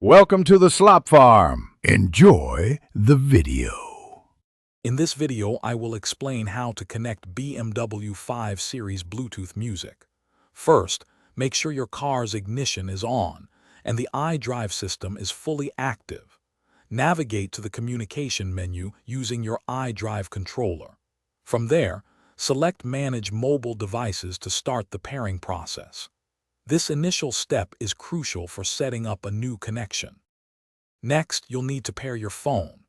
Welcome to the Slop Farm. Enjoy the video. In this video, I will explain how to connect BMW 5 Series Bluetooth music. First, make sure your car's ignition is on and the iDrive system is fully active. Navigate to the communication menu using your iDrive controller. From there, select Manage Mobile Devices to start the pairing process. This initial step is crucial for setting up a new connection. Next, you'll need to pair your phone.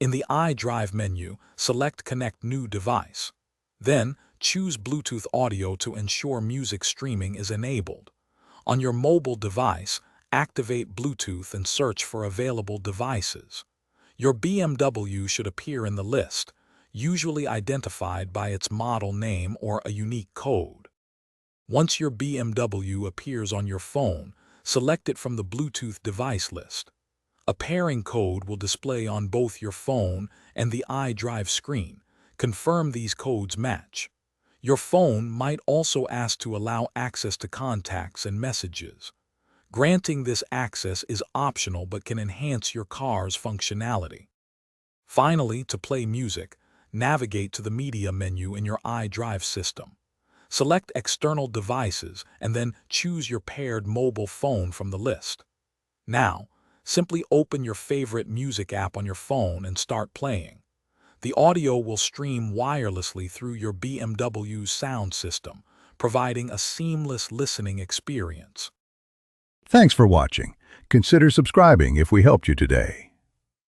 In the iDrive menu, select Connect New Device. Then, choose Bluetooth Audio to ensure music streaming is enabled. On your mobile device, activate Bluetooth and search for available devices. Your BMW should appear in the list, usually identified by its model name or a unique code. Once your BMW appears on your phone, select it from the Bluetooth device list. A pairing code will display on both your phone and the iDrive screen. Confirm these codes match. Your phone might also ask to allow access to contacts and messages. Granting this access is optional but can enhance your car's functionality. Finally, to play music, navigate to the Media menu in your iDrive system. Select External Devices and then choose your paired mobile phone from the list. Now, simply open your favorite music app on your phone and start playing. The audio will stream wirelessly through your BMW's sound system, providing a seamless listening experience. Thanks for watching. Consider subscribing if we helped you today.